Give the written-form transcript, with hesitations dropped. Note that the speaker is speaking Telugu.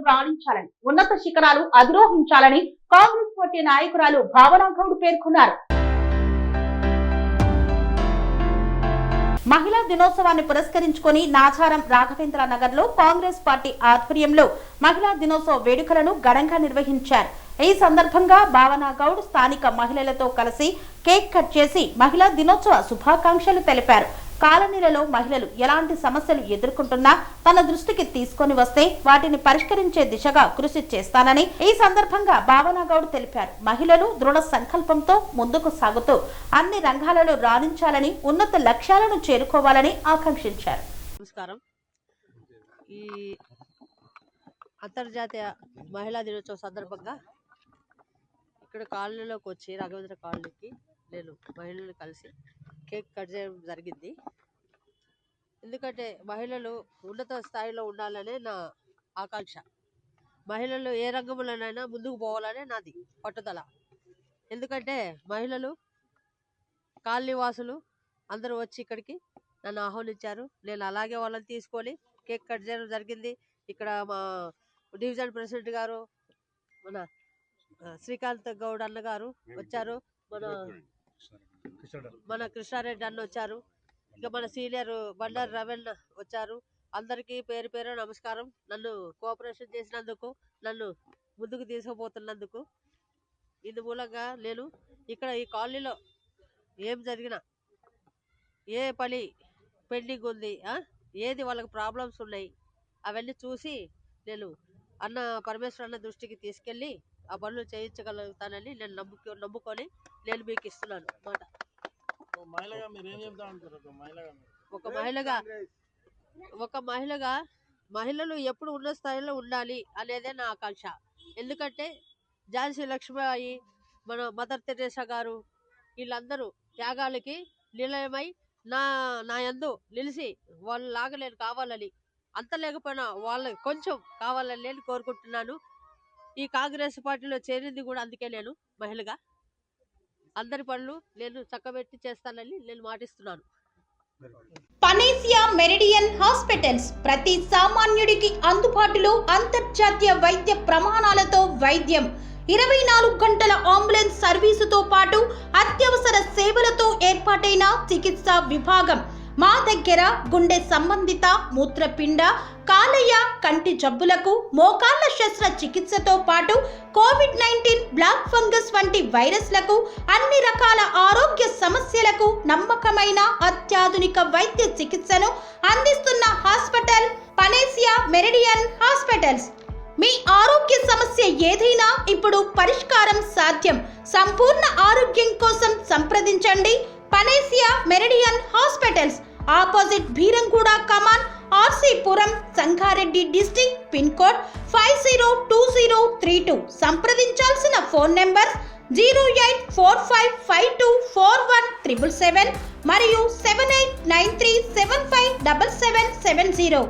రాణించాలని, ఉన్నత శిఖరాలు అధిరోహించాలని కాంగ్రెస్ పార్టీ నాయకురాలు భావన గౌడ్ పేర్కొన్నారు. మహిళా దినోత్సవాన్ని పురస్కరించుకొని నాచారం రాఘవేంద్ర నగర్ లో కాంగ్రెస్ పార్టీ ఆధ్వర్యంలో మహిళా దినోత్సవ వేడుకలను ఘనంగా నిర్వహించారు. ఈ సందర్భంగా భావన గౌడ్ స్థానిక మహిళలతో కలిసి కేక్ కట్ చేసి మహిళా దినోత్సవ శుభాకాంక్షలు తెలిపారు. కాలనీలలో మహిళలు ఎలాంటి సమస్యలు ఎదుర్కొంటున్నా తన దృష్టికి తీసుకొని వస్తే వాటిని పరిష్కరించే దిశగా కృషి చేస్తానని ఈ సందర్భంగా భావన గౌడ్ తెలిపారు. మహిళలు దృఢ సంకల్పంతో ముందుకు సాగుతూ అన్ని రంగాలలో రాణించాలని, ఉన్నత లక్ష్యాలను చేరుకోవాలని ఆకాంక్షించారు. నమస్కారం. ఈ అంతర్జాతీయ మహిళా దినోత్సవం సందర్భంగా ఇక్కడ కాలనీలోకి వచ్చి రాఘవేంద్ర కాలనీకి నేను మహిళలు కలిసి కేక్ కట్ చేయడం జరిగింది. ఎందుకంటే మహిళలు ఉన్నత స్థాయిలో ఉండాలనే నా ఆకాంక్ష. మహిళలు ఏ రంగంలోనైనా ముందుకు పోవాలనే నాది పట్టుదల. ఎందుకంటే మహిళలు కాలనీ వాసులు అందరూ వచ్చి ఇక్కడికి నన్ను ఆహ్వానించారు. నేను అలాగే వాళ్ళని తీసుకొని కేక్ కట్ చేయడం జరిగింది. ఇక్కడ మా డివిజన్ ప్రెసిడెంట్ గారు, మన శ్రీకాంత్ గౌడ్ అన్న గారు వచ్చారు, మన కృష్ణారెడ్డి అన్న వచ్చారు, ఇంకా మన సీనియర్ బండారు రవణ వచ్చారు. అందరికీ పేరు పేరు నమస్కారం. నన్ను కోఆపరేషన్ చేసినందుకు, నన్ను ముందుకు తీసుకుపోతున్నందుకు. ఇందు మూలంగా నేను ఇక్కడ ఈ కాలనీలో ఏం జరిగినా, ఏ పని పెండింగ్ ఉంది, ఏది వాళ్ళకి ప్రాబ్లమ్స్ ఉన్నాయి, అవన్నీ చూసి నేను అన్న పరమేశ్వర అన్న దృష్టికి తీసుకెళ్ళి ఆ పనులు చేయించగలుగుతానని నేను నమ్ముకొని నేను మీకు ఇస్తున్నాను మాట. ఒక మహిళగా మహిళలు ఎప్పుడు ఉన్న స్థాయిలో ఉండాలి అనేదే నా ఆకాంక్ష. ఎందుకంటే ఝాన్సీ లక్ష్మీబాయి, మన మదర్ తెరేసా గారు వీళ్ళందరూ త్యాగాలకి నిలయమై నా యందు నిలిచి వాళ్ళలాగా నేను కావాలని, అంత లేకపోయినా వాళ్ళకి కొంచెం కావాలని నేను కోరుకుంటున్నాను. ఈ కాంగ్రెస్ పార్టీలో చేరింది కూడా అందుకే. నేను మహిళగా అందరి పనులు నేను చక్కబెట్టి చేస్తానని నేను మాటిస్తున్నాను. పనేసియా మెరిడియన్ హాస్పిటల్స్ ప్రతి సామాన్యుడికి అందుబాటులో అంతర్జాతీయ వైద్య ప్రమాణాలతో వైద్యం, 24 గంటల అంబులెన్స్ సర్వీసుతో పాటు అత్యవసర సేవలతో ఏర్పాటైన చికిత్సా విభాగం. మా దగ్గర గుండె సంబంధిత, మూత్రపిండ, కాలేయ, కంటి జబ్బులకు, మోకాళ్ల శస్త్ర చికిత్సతో పాటు కోవిడ్-19, బ్లాక్ ఫంగస్ వంటి వైరస్లకు, అన్ని రకాల ఆరోగ్య సమస్యలకు నమ్మకమైన అత్యాధునిక వైద్య చికిత్సను అందిస్తున్న హాస్పిటల్ పనేసియా మెరిడియన్ హాస్పిటల్స్. మీ ఆరోగ్య సమస్య ఏదైనా ఇప్పుడు పరిష్కారం సాధ్యం. సంపూర్ణ ఆరోగ్యం కోసం సంప్రదించండి Panacea Meridian hospitals. Opposite Bheeramguda Kaman, RC Puram, Sangareddy district. Pin code 502032. సంప్రదించాల్సిన ఫోన్ నెంబర్ 0845524177 మరియు 7893757770.